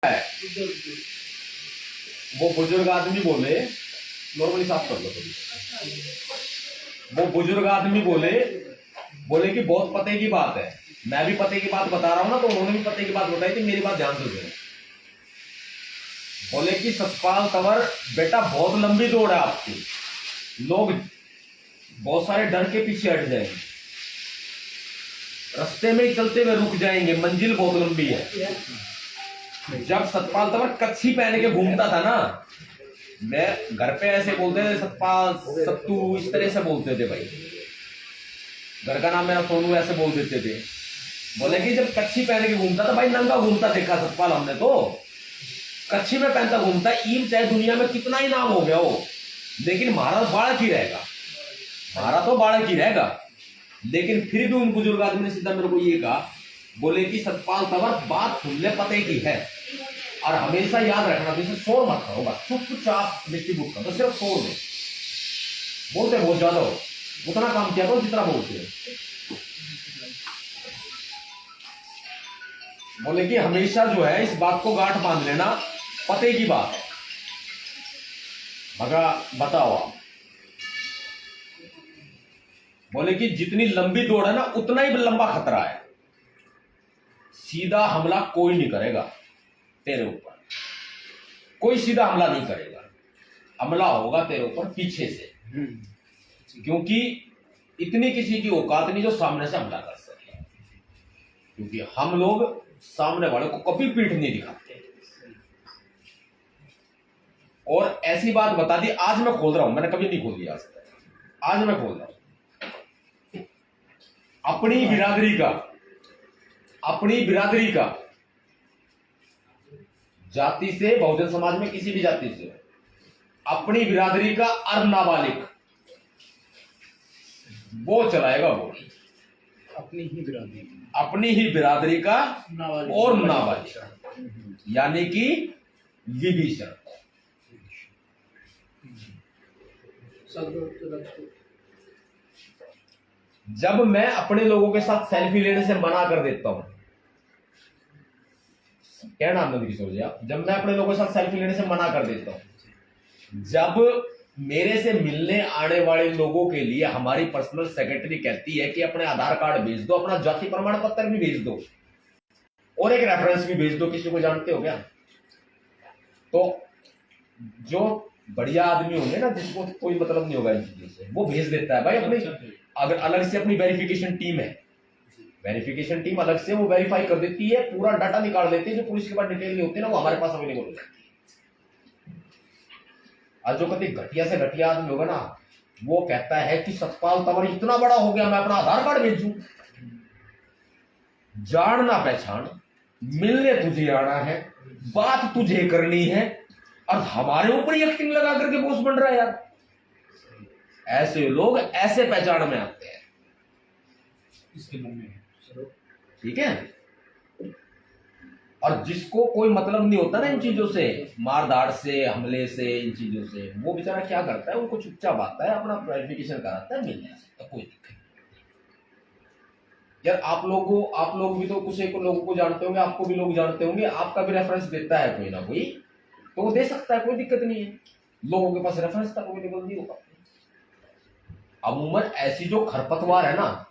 है। वो बुजुर्ग आदमी बोले, नॉर्मली साफ कर लो थोड़ी। वो बुजुर्ग आदमी बोले कि बहुत पते की बात है। मैं भी पते की बात बता रहा हूं ना, तो उन्होंने भी पते की बात बताई थी। मेरी बात ध्यान से सुनो। बोले कि सतपाल तंवर बेटा बहुत लंबी दौड़ है आपकी, लोग बहुत सारे डर के पीछे हट जाएंगे, रास्ते में ही चलते हुए रुक जाएंगे, मंजिल बहुत लंबी है। जब सतपाल तंवर कच्छी पहन के घूमता था ना, मैं घर पे ऐसे बोलते थे सतपाल सत्तू, इस तरह से बोलते थे भाई। घर का नाम मेरा सोनू ऐसे बोल देते थे। बोले कि जब कच्छी पहन के घूमता था भाई, नंगा घूमता देखा सतपाल हमने, तो कच्छी में पहनता घूमता, ईम चाहे दुनिया में कितना ही नाम हो गया हो, लेकिन महाराज बालक ही रहेगा, हमारा तो बालक ही रहेगा। लेकिन फिर भी उन बुजुर्ग आदमी ने सीधा मेरे को ये कहा, बोले कि सतपाल तंवर बात सुनने पते की है, और हमेशा याद रखना, जैसे शोर मत करो, बस चुपचाप डिस्ट्रीब्यूट करो, सिर्फ शोर दो, बोलते बहुत ज्यादा हो, उतना काम किया करो जितना बोलते हो। बोले कि हमेशा जो है इस बात को गांठ बांध लेना, पते की बात है। मगर बताओ आप, बोले कि जितनी लंबी दौड़ है ना, उतना ही लंबा खतरा है। सीधा हमला कोई नहीं करेगा तेरे ऊपर, कोई सीधा हमला नहीं करेगा, हमला होगा तेरे ऊपर पीछे से, क्योंकि इतनी किसी की औकात नहीं जो सामने से हमला कर सके। क्योंकि हम लोग सामने वाले को कभी पीठ नहीं दिखाते। और ऐसी बात बता दी, आज मैं खोल रहा हूं, मैंने कभी नहीं खोल दिया आज तक, आज मैं खोल रहा हूं। अपनी बिरादरी का जाति से, बहुजन समाज में किसी भी जाति से, अपनी बिरादरी का अर्धनाबालिग वो चलाएगा, वो अपनी ही बिरादरी का और नाबालिग, यानी कि विभीषण। जब मैं अपने लोगों के साथ सेल्फी लेने से मना कर देता हूं, क्या नाम नंद किशोर जी आप, जब मैं अपने लोगों के साथ सेल्फी लेने से मना कर देता हूं, जब मेरे से मिलने आने वाले लोगों के लिए हमारी पर्सनल सेक्रेटरी कहती है कि अपने आधार कार्ड भेज दो, अपना जाति प्रमाण पत्र भी भेज दो, और एक रेफरेंस भी भेज दो, किसी को जानते हो क्या? तो जो बढ़िया आदमी होंगे ना, जिसको कोई मतलब नहीं होगा इन चीजों से, वो भेज देता है भाई। अपनी अगर अलग से अपनी वेरिफिकेशन टीम है, वेरिफिकेशन टीम अलग से वो वेरीफाई कर देती है, पूरा डाटा निकाल देती है, जो पुलिस के पास डिटेल नहीं होती ना, वो हमारे पास अवेलेबल हो जाती है। आज जो कभी घटिया से घटिया आदमी होगा ना, वो कहता है कि सतपाल तंवर इतना बड़ा हो गया, मैं अपना आधार कार्ड भेजूं। जानना पहचान, मिलने तुझे आना है, बात तुझे करनी है, और हमारे ऊपर ही एक्टिंग लगा करके बॉस बन रहा है यार। ऐसे लोग ऐसे पहचान में आते हैं, इसके मन में ठीक है। और जिसको कोई मतलब नहीं होता ना इन चीजों से, मारधाड़ से, हमले से, इन चीजों से, वो बेचारा क्या करता है, उनको चुपचाप आता है, अपना वेरिफिकेशन कराता है, मिल जाता है, कोई दिक्कत नहीं। यार आप लोग भी तो कुछ एक लोगों को जानते होंगे, आपको भी लोग जानते होंगे, आपका भी रेफरेंस देता है कोई ना कोई, तो वो दे सकता है, कोई दिक्कत नहीं है। लोगों के पास रेफरेंस तक अवेलेबल नहीं होगा। अमूमन ऐसी जो खरपतवार है ना,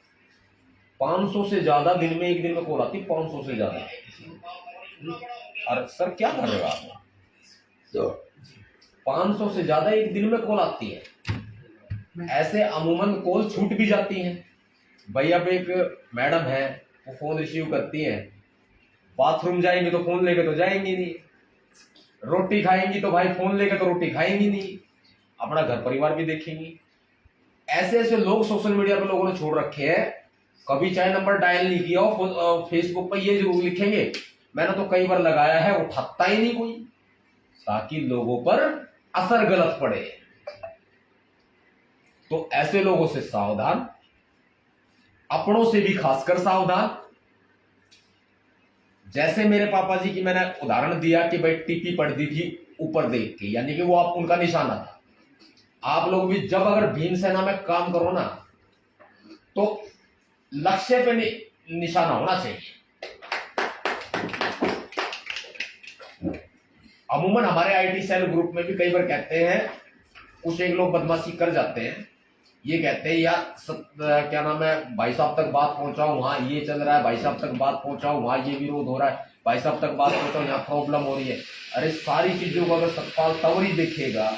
500 से ज्यादा दिन में, एक दिन में कॉल आती, 500 से ज्यादा। अरे सर क्या कर रहे हो आप? तो 500 से ज्यादा एक दिन में कॉल आती है। ऐसे अमूमन कॉल छूट भी जाती हैं भाई। अब एक मैडम है, वो फोन रिसीव करती हैं, बाथरूम जाएंगी तो फोन लेके तो जाएंगी नहीं, रोटी खाएंगी तो भाई फोन लेके तो रोटी खाएंगी नहीं, अपना घर परिवार भी देखेंगी। ऐसे ऐसे लोग सोशल मीडिया पे लोगों ने छोड़ रखे हैं, कभी चाहे नंबर डायल नहीं किया हो, फेसबुक पर ये जरूर लिखेंगे, मैंने तो कई बार लगाया है, उठाता ही नहीं कोई, ताकि लोगों पर असर गलत पड़े। तो ऐसे लोगों से सावधान, अपनों से भी खासकर सावधान। जैसे मेरे पापा जी की मैंने उदाहरण दिया कि भाई टीपी पड़ती थी ऊपर देख के, यानी कि वो आप उनका निशाना था। आप लोग भी जब अगर भीमसेना में काम करो ना, तो लक्ष्य पे निशाना होना चाहिए। अमूमन हमारे आईटी सेल ग्रुप में भी कई बार कहते हैं, कुछ एक लोग बदमाशी कर जाते हैं, ये कहते हैं यार क्या नाम है, भाई साहब तक बात पहुंचाओ, वहां ये चल रहा है, भाई साहब तक बात पहुंचाओ, वहां ये विरोध हो रहा है, भाई साहब तक बात पहुंचाओ, यहाँ प्रॉब्लम हो रही है। अरे सारी चीजों को अगर सतपाल तवरी देखेगा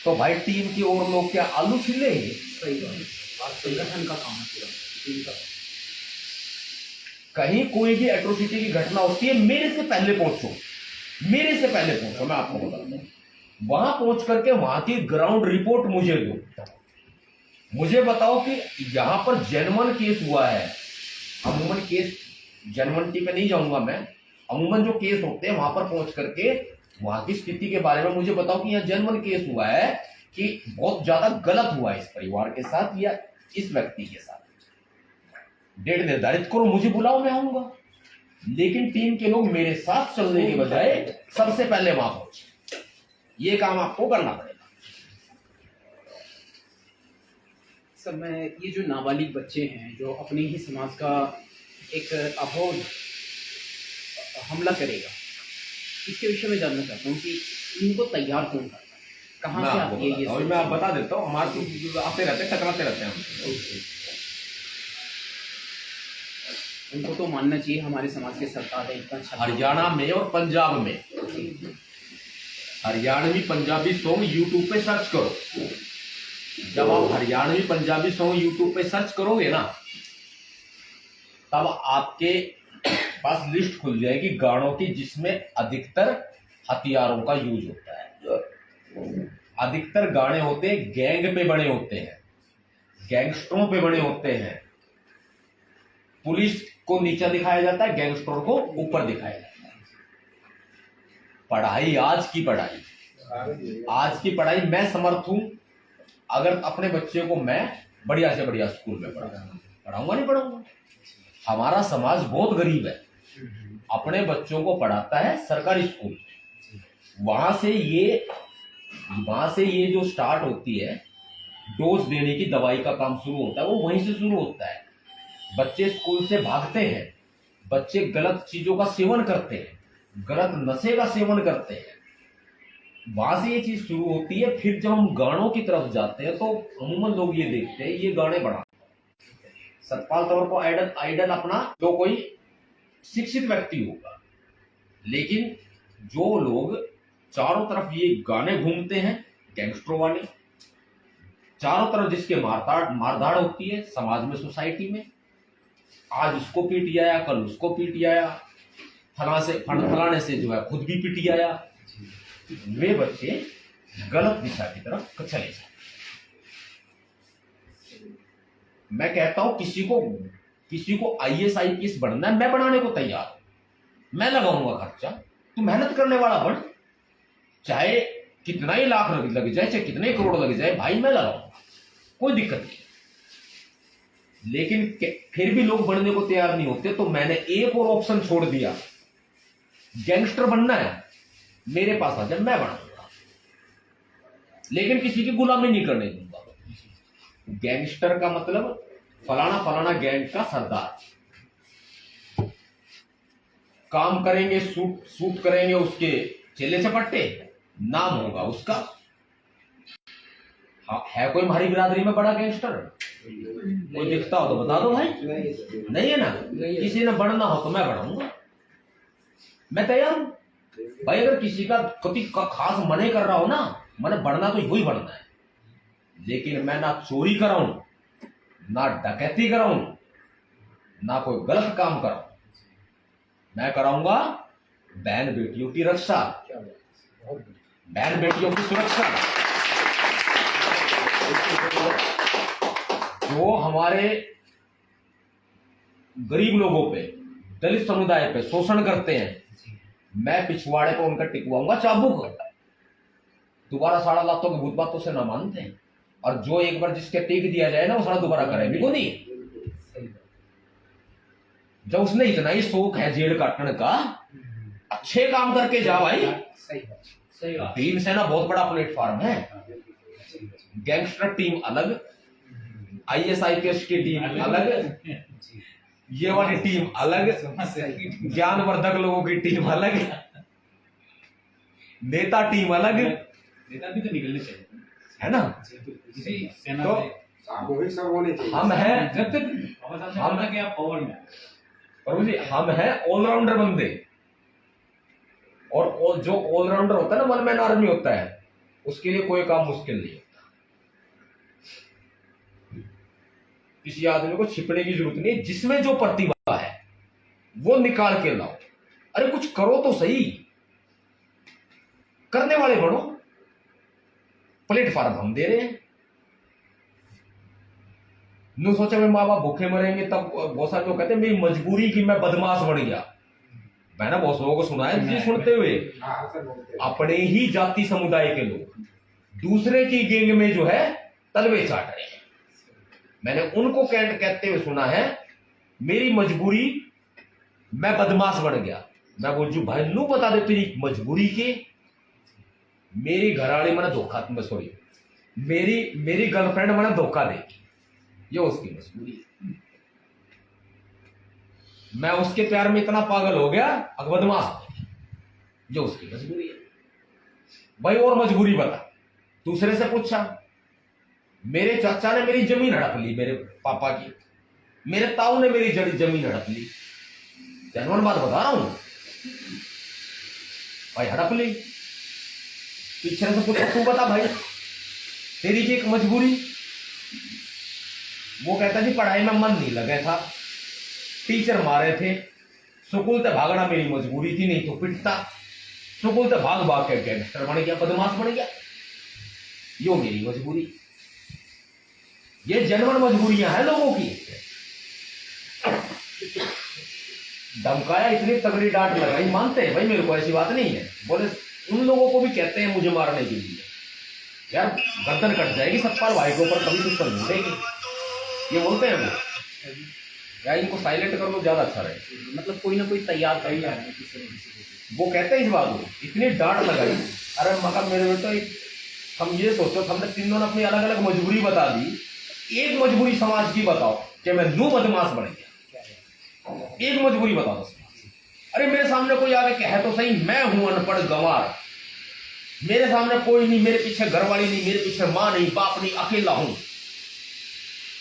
तो भाई टीम की और लोग क्या आलू छिलेंगे? सही बात है। संगठन का काम है पूरा टीम का। कहीं कोई भी एट्रोसिटी की घटना होती है, मेरे से पहले पहुंचो, मेरे से पहले पहुंचो, मैं आपको बताता हूं। वहां पहुंच करके वहां की ग्राउंड रिपोर्ट मुझे दो, मुझे बताओ कि यहां पर जेन्युइन केस हुआ है। अमूमन केस जेन्युइनिटी पे नहीं जाऊंगा मैं, अमूमन जो केस होते हैं वहां पर पहुंच करके वहां की स्थिति के बारे में मुझे बताओ कि यहाँ जेन्युइन केस हुआ है कि बहुत ज्यादा गलत हुआ है इस परिवार के साथ या इस व्यक्ति के साथ। डेट निर्धारित करो, मुझे बुलाओ, मैं आऊंगा। लेकिन टीम के लोग मेरे साथ चलने के बजाय सबसे पहले वहां पहुंचे, ये काम आपको करना पड़ेगा। सर मैं ये जो नाबालिग बच्चे हैं जो अपने ही समाज का एक अभोध हमला करेगा, इसके विषय में जानना चाहता हूँ कि इनको तैयार कौन करता है, कहाँ से आती है ये मैं आप बता देता हूँ, हमारे तो आते रहते हैं, टकराते रहते हैं हम। उनको तो मानना चाहिए हमारे समाज के सरकार है इतना अच्छा। हरियाणा में और पंजाब में हरियाणवी पंजाबी सॉन्ग यूट्यूब पे सर्च करो। जब आप हरियाणवी पंजाबी सॉन्ग यूट्यूब पे सर्च करोगे ना, तब आपके पास लिस्ट खुल जाएगी गानों की जिसमें अधिकतर हथियारों का यूज होता है। अधिकतर गाने होते हैं गैंग पे बने होते हैं, गैंगस्टरों पे बने होते हैं। पुलिस को नीचा दिखाया जाता है, गैंगस्टर को ऊपर दिखाया जाता है। पढ़ाई, आज की पढ़ाई मैं समर्थ हूं अगर अपने बच्चे को मैं बढ़िया से बढ़िया स्कूल में पढ़ाऊंगा, नहीं पढ़ाऊंगा। हमारा समाज बहुत गरीब है, अपने बच्चों को पढ़ाता है सरकारी स्कूल। वहां से ये जो स्टार्ट होती है डोज देने की, दवाई का काम शुरू होता है, वो वहीं से शुरू होता है। बच्चे स्कूल से भागते हैं, बच्चे गलत चीजों का सेवन करते हैं, गलत नशे का सेवन करते हैं, वहां से ये चीज शुरू होती है। फिर जब हम गानों की तरफ जाते हैं तो अमूमन लोग ये देखते हैं ये गाने बना। सतपाल तौर को आइडल अपना तो कोई शिक्षित व्यक्ति होगा, लेकिन जो लोग चारों तरफ ये गाने घूमते हैं गैंगस्टरों वाले, चारों तरफ जिसके मारधाड़ होती है समाज में, सोसाइटी में, आज इसको पीट आया, कल उसको पीट आया, फलाने से जो है खुद भी पीट आया, वे बच्चे गलत दिशा की तरफ चले जाते। मैं कहता हूं किसी को IAS IPS बनना है, मैं बनाने को तैयार हूं, मैं लगाऊंगा खर्चा, तू मेहनत करने वाला बन, चाहे कितना ही लाख लग जाए, चाहे कितने करोड़ लग जाए, भाई मैं लगाऊंगा, कोई दिक्कत नहीं। लेकिन फिर भी लोग बनने को तैयार नहीं होते, तो मैंने एक और ऑप्शन छोड़ दिया, गैंगस्टर बनना है मेरे पास आ जाए, मैं बनाऊंगा, लेकिन किसी की गुलामी नहीं करने दूंगा। गैंगस्टर का मतलब फलाना गैंग का सरदार, काम करेंगे, सूट करेंगे, उसके चेले चपट्टे, नाम होगा उसका। हाँ, है कोई हमारी बिरादरी में बड़ा गैंगस्टर? कोई दिखता हो तो बता दो भाई। नहीं है ना? किसी ने बनना हो तो मैं बनाऊंगा, मैं तैयार हूं भाई। अगर किसी का खास मने कर रहा हो ना, मैंने बढ़ना तो वही बढ़ना है, लेकिन मैं ना चोरी कराऊं, ना डकैती कराऊं, ना कोई गलत काम कराऊं, मैं कराऊंगा बहन बेटियों की रक्षा, बहन बेटियों की सुरक्षा। जो हमारे गरीब लोगों पे, दलित समुदाय पे शोषण करते हैं, मैं पिछवाड़े पर उनका टिकवाऊंगा चाबुक। दोबारा साड़ा लातों की भूत बातों से ना मानते हैं, और जो एक बार जिसके टिक दिया जाए ना, वो सारा दोबारा करेंगे को नहीं। जब उसने इतना ही शौक है जेल काटने का, अच्छे काम करके जा भाई। भीम सेना बहुत बड़ा प्लेटफॉर्म है, गैंगस्टर टीम अलग, IAS IPS की टीम अलग, ये वाली टीम अलग, ज्ञानवर्धक लोगों की टीम अलग। नेता टीम अलग नेता भी तो निकलने चाहिए है ना। किसी सेना तो से सामूहिक सब होने चाहिए। हम हैं जब तक बाबा साहब ने हम- बोला कि आप पावर में प्रभु जी, हम हैं ऑलराउंडर बंदे। और जो ऑलराउंडर होता है ना, वन मैन आर्मी होता है, उसके लिए कोई काम मुश्किल नहीं होता। किसी आदमी को छिपने की जरूरत नहीं है। जिसमें जो प्रतिभा है वो निकाल के लाओ। अरे कुछ करो तो सही, करने वाले बनो। प्लेटफॉर्म हम दे रहे हैं। नो सोचा मैं माँ बाप भूखे मरेंगे, तब बहुत सारे लोग कहते हैं मेरी मजबूरी की मैं बदमाश बन गया। मैंने बहुत लोगों को सुना है जी सुनते हुए, हाँ, सब बोलते हैं। अपने ही जाति समुदाय के लोग दूसरे की गैंग में जो है तलवे चाट रहे हैं। मैंने उनको कहते हुए सुना है मेरी मजबूरी मैं बदमाश बन गया। मैं बोलू भाई नू बता दे तेरी मजबूरी के। मेरी घरवाली मैंने धोखा, सॉरी मेरी गर्लफ्रेंड मैंने धोखा दे, ये उसकी मजबूरी है। मैं उसके प्यार में इतना पागल हो गया, अब बदमाश हो गया, ये उसकी मजबूरी है। भाई और मजबूरी बता। दूसरे से पूछा, मेरे चाचा ने मेरी जमीन हड़प ली, मेरे पापा की। मेरे ताऊ ने मेरी जमीन हड़प ली। जनवन बात बता रहा हूं भाई, हड़प ली। पीछे से पूछा तू बता भाई तेरी की एक मजबूरी। वो कहता जी पढ़ाई में मन नहीं लगा था, टीचर मारे थे, स्कूल से भागना मेरी मजबूरी थी, नहीं तो पिटता। स्कूल से भाग भाग के गैंगस्टर बन गया, बदमाश बन गया, यो मेरी मजबूरी। ये जनवन मजबूरियां हैं लोगों की। धमकाया, इतनी तगड़ी डांट लगाई, मानते हैं भाई मेरे को ऐसी बात नहीं है। बोले उन लोगों को भी कहते हैं मुझे मारने के लिए, यार गर्दन कट जाएगी सतपाल भाई के ऊपर, कभी कुछ कर देंगे, ये बोलते हैं वो। या इनको साइलेंट कर लो ज्यादा अच्छा रहे। मतलब कोई ना कोई तैयार कर ही आ रहा है किसी न किसी को। वो कहते हैं इस बात को, इतनी डांट लगाई। अरे मतलब मेरे बेटा हम ये सोचो, हमने तीनों ने अपनी अलग अलग मजबूरी बता दी, एक मजबूरी समाज की बताओ कि मैं नू बदमाश बन गया। एक मजबूरी बता दो समाज। अरे मेरे सामने कोई आगे कहे तो सही, मैं हूं अनपढ़ गंवार, मेरे सामने कोई नहीं, मेरे पीछे घरवाली नहीं, मेरे पीछे मां नहीं, बाप नहीं, अकेला हूं।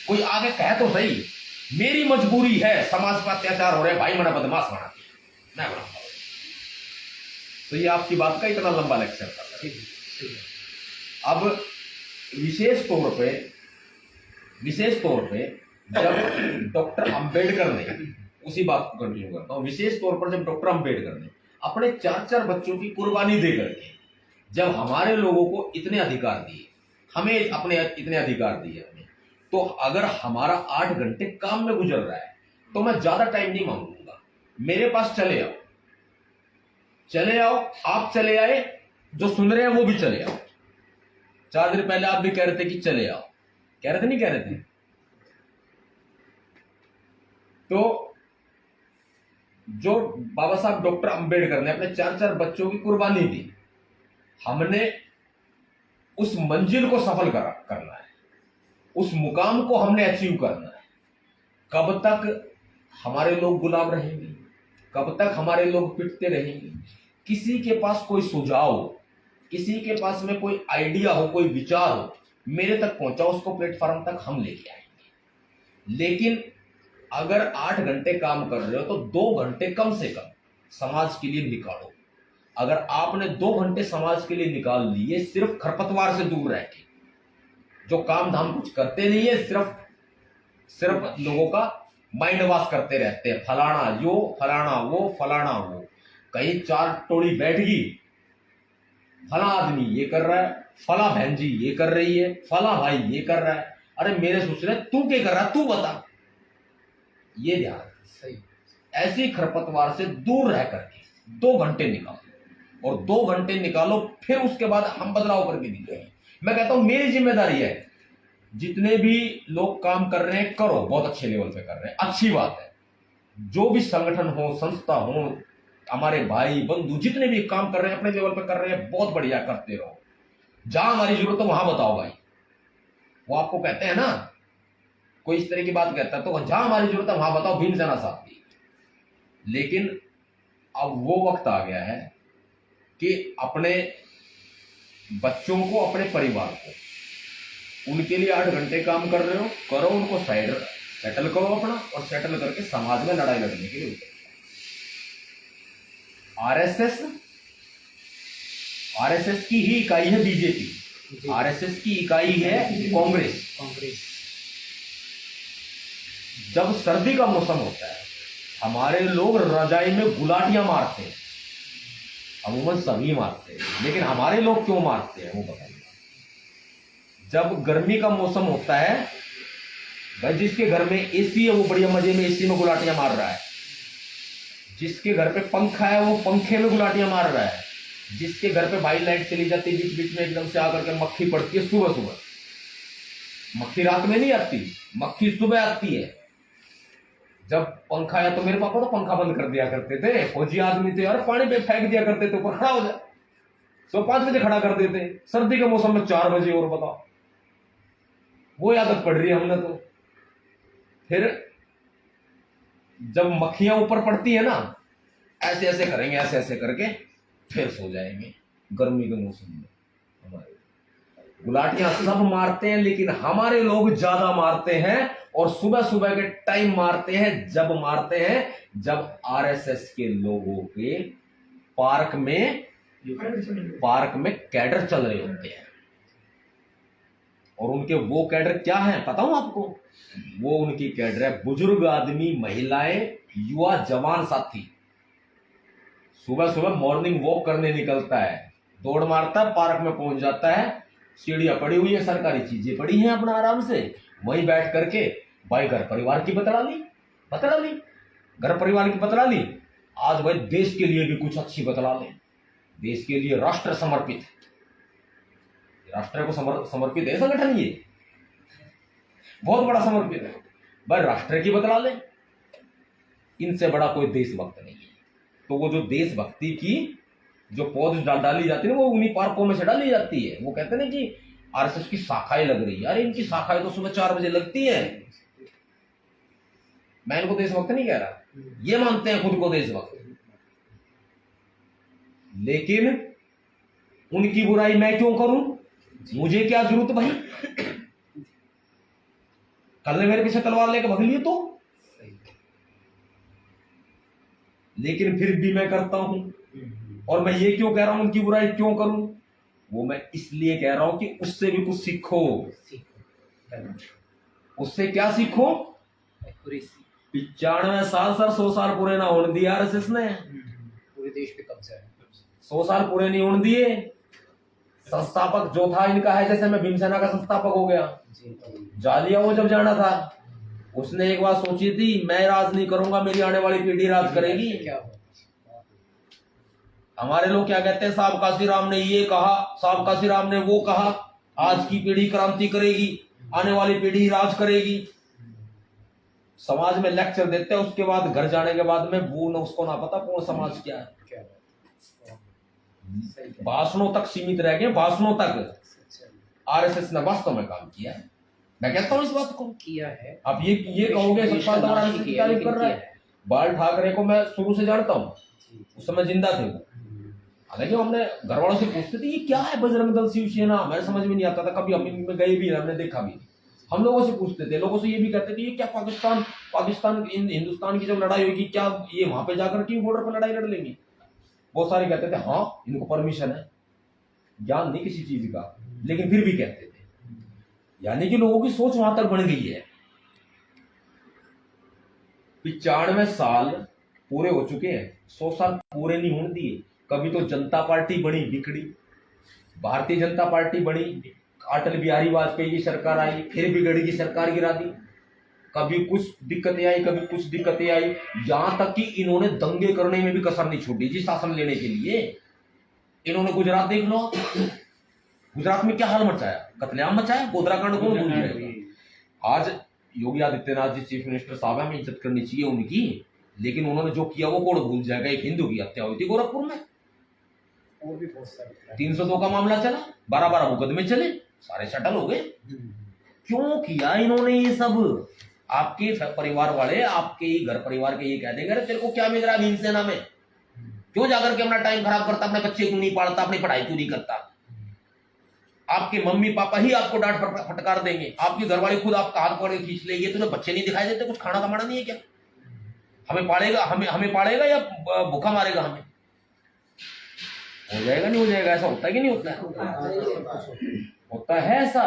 कोई आगे कहे तो सही, मेरी मजबूरी है, समाज पर अत्याचार हो रहा है, भाई मैंने बदमाश बना दिया, मैं बना। तो ये आपकी बात का इतना लंबा लेक्चर था। अब विशेष तौर पे जब डॉक्टर अंबेडकर ने, उसी बात को कंटिन्यू करता हूं, विशेष तौर पर जब डॉक्टर अंबेडकर ने अपने 4-4 बच्चों की कुर्बानी दे करके जब हमारे लोगों को इतने अधिकार दिए, हमें अपने इतने अधिकार दिए हमें, तो अगर हमारा 8 घंटे काम में गुजर रहा है तो मैं ज्यादा टाइम नहीं मांगूंगा। मेरे पास चले आओ, आप चले आए, जो सुन रहे हैं वो भी चले आओ। 4 दिन पहले आप भी कह रहे थे कि चले आओ, कह रहे थे नहीं कह रहे थे? तो जो बाबा साहब डॉक्टर अंबेडकर ने अपने 4-4 बच्चों की कुर्बानी दी, हमने उस मंजिल को सफल करना है, उस मुकाम को हमने अचीव करना है। कब तक हमारे लोग गुलाम रहेंगे, कब तक हमारे लोग पिटते रहेंगे? किसी के पास कोई सुझाव हो, किसी के पास में कोई आइडिया हो, कोई विचार हो, मेरे तक पहुंचाओ, उसको प्लेटफॉर्म तक हम लेके आएंगे। लेकिन अगर 8 घंटे काम कर रहे हो तो 2 घंटे कम से कम समाज के लिए निकालो। अगर आपने 2 घंटे समाज के लिए निकाल लिए सिर्फ खरपतवार से दूर रह के, जो काम धाम कुछ करते नहीं है, सिर्फ लोगों का माइंड वॉश करते रहते हैं, फलाना यो, फलाना वो, फलाना वो। कहीं 4 टोली बैठ गई, फला आदमी ये कर रहा है, फला बहन जी ये कर रही है, फला भाई ये कर रहा है। अरे मेरे सोच रहे तू क्या कर रहा है, तू बता। ये ध्यान सही। ऐसी खरपतवार से दूर रह करके 2 घंटे निकालो, और 2 घंटे निकालो, फिर उसके बाद हम बदलाव करके दिखाएंगे। मैं कहता हूं मेरी जिम्मेदारी है, जितने भी लोग काम कर रहे हैं करो, बहुत अच्छे लेवल पे कर रहे हैं, अच्छी बात है। जो भी संगठन हो, संस्था हो, हमारे भाई बंधु जितने भी काम कर रहे हैं अपने लेवल पे कर रहे हैं, बहुत बढ़िया, करते रहो। जहां हमारी जरूरत है वहां बताओ भाई। वो आपको कहते हैं ना, कोई इस तरह की बात कहता है तो जहां हमारी जरूरत है वहां बताओ, भीमसेना साथ दी। लेकिन अब वो वक्त आ गया है कि अपने बच्चों को, अपने परिवार को, उनके लिए 8 घंटे काम कर रहे हो, करो, उनको साइड सेटल करो अपना, और सेटल करके समाज में लड़ाई लड़ने के लिए उतरो। आरएसएस की ही इकाई है बीजेपी, आरएसएस की इकाई है कांग्रेस। जब सर्दी का मौसम होता है, हमारे लोग रजाई में गुलाटियां मारते हैं, अमूमन सभी मारते हैं, लेकिन हमारे लोग क्यों मारते हैं वो बताइए। जब गर्मी का मौसम होता है, भाई जिसके घर में एसी है वो बढ़िया मजे में एसी में गुलाटियां मार रहा है, जिसके घर पे पंखा है वो पंखे में गुलाटियां मार रहा है, जिसके घर पे भाई लाइट चली जाती है बीच बीच में एकदम से आकर के मक्खी पड़ती है सुबह सुबह, मक्खी रात में नहीं आती, मक्खी सुबह आती है। जब पंखा आया तो मेरे पापा तो पंखा बंद कर दिया करते थे, फौजी आदमी थे, और पानी पे फेंक दिया करते थे, ऊपर खड़ा हो जाए, सुबह 5 बजे खड़ा कर देते, सर्दी के मौसम में 4 बजे, और बताओ वो आदत पड़ रही है हमने तो। फिर जब मक्खियां ऊपर पड़ती है ना, ऐसे ऐसे करेंगे, ऐसे ऐसे करके फिर सो जाएंगे गर्मी के मौसम में। हमारे गुलाटियां सब मारते हैं, लेकिन हमारे लोग ज्यादा मारते हैं, और सुबह सुबह के टाइम मारते हैं। जब मारते हैं जब आरएसएस के लोगों के पार्क में कैडर चल रहे होते हैं, और उनके वो कैडर क्या है पता हूं आपको, वो उनकी कैडर है बुजुर्ग आदमी, महिलाएं, युवा, जवान साथी। सुबह सुबह मॉर्निंग वॉक करने निकलता है, दौड़ मारता है, पार्क में पहुंच जाता है, सीढ़ियां पड़ी हुई है, सरकारी चीजें पड़ी हैं, अपना आराम से वहीं बैठ करके भाई घर परिवार की बतला ली, घर परिवार की बतला ली, आज भाई देश के लिए भी कुछ अच्छी बतला लें, देश के लिए राष्ट्र समर्पित, राष्ट्र को समर्पित है संगठन, ये बहुत बड़ा समर्पित है भाई, राष्ट्र की बतला ले। इनसे बड़ा कोई देशभक्त नहीं है। तो वो जो देशभक्ति की जो पौध डाली जाती है ना, वो उन्हीं पार्कों में से डाली जाती है। वो कहते हैं ना कि आरएसएस की शाखाएं लग रही है, अरे इनकी शाखाएं तो सुबह 4 बजे लगती है। मैं इनको देशभक्त नहीं कह रहा, ये मानते हैं खुद को देशभक्त, लेकिन उनकी बुराई मैं क्यों करूं, मुझे क्या जरूरत भाई, कल ने मेरे पीछे तलवार लेकर भग लिए तो, लेकिन फिर भी मैं करता हूं। और मैं ये क्यों कह रहा हूं उनकी बुराई क्यों करूं, वो मैं इसलिए कह रहा हूं कि उससे भी कुछ सीखो। उससे क्या सीखो, 95 साल सर 100 साल पूरे ना होने दिए आरएसएस ने, पूरे देश पे कब्जा है, 100 साल पूरे नहीं होने दिए। संस्थापक जो था इनका है, जैसे मैं भीमसेना का संस्थापक हो गया, जालिया वो जब जाना था, उसने एक बात सोची थी, मैं राज नहीं करूंगा, मेरी आने वाली पीढ़ी राज करेगी। क्या हमारे लोग क्या कहते हैं, साहब काशीराम ने ये कहा, साहब काशीराम ने वो कहा, आज की पीढ़ी क्रांति करेगी, आने वाली पीढ़ी राज करेगी। समाज में लेक्चर देते हैं, उसके बाद घर जाने के बाद में वो न उसको ना पता पूर्ण समाज क्या है। भाषणों तक सीमित रह गए, भाषणों तक। आरएसएस ने वास्तव में काम किया है, मैं कहता हूं इस बात को किया है। आप ये कहोगे सत्पाल द्वारा की तारीफ कर रहा है। बाल ठाकरे को मैं शुरू से जानता हूं, उस समय जिंदा थे वो। हालांकि हमने घर वालों से पूछते थे ये क्या है बजरंग दल शिवसेना, हमें समझ में नहीं आता था, कभी हम इनमें गए भी, हमने देखा भी। हम लोगों से पूछते थे, लोगों से ये भी कहते थे ये क्या पाकिस्तान हिंदुस्तान की जब लड़ाई होगी क्या ये वहां पे जाकर के बॉर्डर पर लड़ाई लड़ लेंगे। बहुत सारे कहते थे हाँ इनको परमिशन है, ज्ञान नहीं किसी चीज का, लेकिन फिर भी कहते थे। यानी कि लोगों की सोच वहां तक बन गई है। 95 साल पूरे हो चुके हैं, 100 साल पूरे नहीं होने दिए। कभी तो जनता पार्टी बनी बिगड़ी, भारतीय जनता पार्टी बनी, अटल बिहारी वाजपेयी की सरकार आई, फिर बिगड़ गई, सरकार गिरा दी। कभी कुछ दिक्कतें आई, कभी कुछ दिक्कतें आई, यहां तक कि इन्होंने दंगे करने में भी कसर नहीं छोड़ी जी शासन लेने के लिए। इन्होंने गुजरात देख लो, गुजरात में क्या हाल मचाया, कत्लेआम मचाया, गोधरा कांड कौन भूल जाएगा। आज योगी आदित्यनाथ जी चीफ मिनिस्टर साहब, हमें इज्जत करनी चाहिए उनकी, लेकिन उन्होंने जो किया वो कौन भूल जाएगा। एक हिंदू की हत्या हुई थी गोरखपुर में, और भी बहुत सारे 302 का मामला चला, 12 मुकदमे चले, सारे सेटल हो गए। क्यों किया इन्होंने ये सब। आपके परिवार वाले, आपके घर परिवार के ये कह देंगे अरे तेरे को क्या मिल रहा है भीमसेना में, क्यों जाकर के अपना टाइम खराब करता, अपने बच्चे क्यों नहीं पालता, अपनी पढ़ाई क्यों नहीं करता? आपके मम्मी पापा ही आपको डांट फटकार देंगे, आपकी घरवाली खुद आपका हाथ पकड़ के खींच लेगी, तुम्हें बच्चे नहीं दिखाई देते, कुछ खाना कमाना नहीं है क्या? हमें पालेगा, हमें पालेगा या भूखा मारेगा हमें? हो जाएगा नहीं हो जाएगा? ऐसा होता है कि नहीं होता है? होता है ऐसा।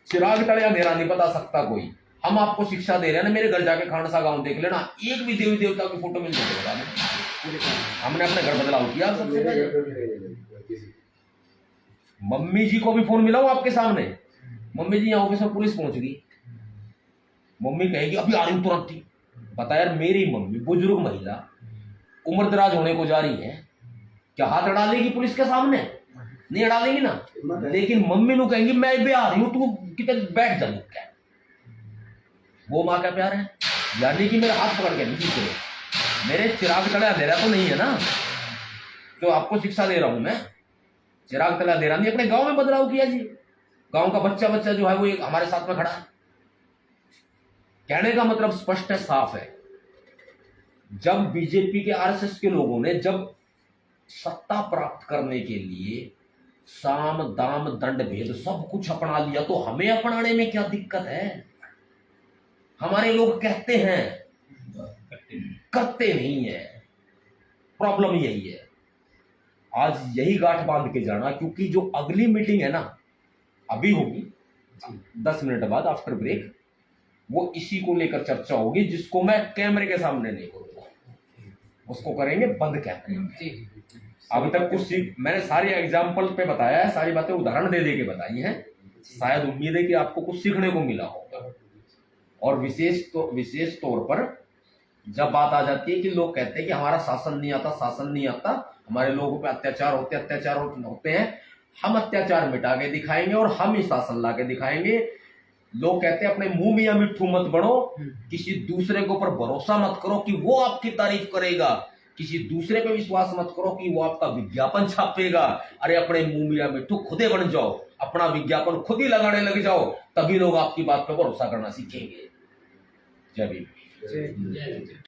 चिराग टल या अंधेरा नहीं बता सकता कोई। हम आपको शिक्षा दे रहे हैं ना, मेरे घर जाके खानसा गांव देख लेना, एक भी देवी देवता की फोटो मिल जाएगी। हमने अपने घर बदलाव किया सबसे पहले। मम्मी जी को भी फोन मिलाऊं आपके सामने, मम्मी जी यहाँ ऑफिस में पुलिस पहुंच गई, मम्मी कहेगी अभी आ रही हूं तुरंत ही। बता यार, मेरी मम्मी बुजुर्ग महिला उम्र दराज होने को जा रही है, क्या हाथ अड़ा लेगी पुलिस के सामने? नहीं अड़ा लेगी ना। लेकिन मम्मी नु कहेंगी मैं भी आ रही हूं, तू कितने बैठ जा। वो माँ का प्यार है, यानी कि मेरे हाथ पकड़ के नहीं खींच, मेरे चिराग तले अंधेरा तो नहीं है ना जो आपको शिक्षा दे रहा हूं मैं। चिराग तले अंधेरा नहीं, अपने गांव में बदलाव किया जी। गांव का बच्चा बच्चा जो है वो एक हमारे साथ में खड़ा है। कहने का मतलब स्पष्ट है, साफ है। जब बीजेपी के आरएसएस के लोगों ने जब सत्ता प्राप्त करने के लिए साम दाम दंड भेद सब कुछ अपना लिया, तो हमें अपनाने में क्या दिक्कत है? हमारे लोग कहते हैं, करते नहीं है। प्रॉब्लम यही है। आज यही गांठ बांध के जाना, क्योंकि जो अगली मीटिंग है ना अभी होगी 10 मिनट बाद आफ्टर ब्रेक, वो इसी को लेकर चर्चा होगी, जिसको मैं कैमरे के सामने नहीं करूंगा, उसको करेंगे बंद कैमरे में। अभी तक कुछ मैंने सारे एग्जाम्पल पे बताया है, सारी बातें उदाहरण दे के बताई हैं। शायद उम्मीद है कि आपको कुछ सीखने को मिला होगा। और विशेष तौर पर जब बात आ जाती है कि लोग कहते हैं कि हमारा शासन नहीं आता, शासन नहीं आता, हमारे लोगों पे अत्याचार होते हैं, हम अत्याचार मिटा के दिखाएंगे और हम ही शासन ला के दिखाएंगे। लोग कहते हैं अपने मुंह मियां मिट्ठू मत बनो, किसी दूसरे के ऊपर भरोसा मत करो कि वो आपकी तारीफ करेगा, किसी दूसरे पे विश्वास मत करो कि वो आपका विज्ञापन छापेगा। अरे अपने मुंह मियां मिट्ठू खुदे बन जाओ, अपना विज्ञापन खुद ही लगाने लग जाओ, तभी लोग आपकी बात पे भरोसा करना सीखेंगे। जय भीम।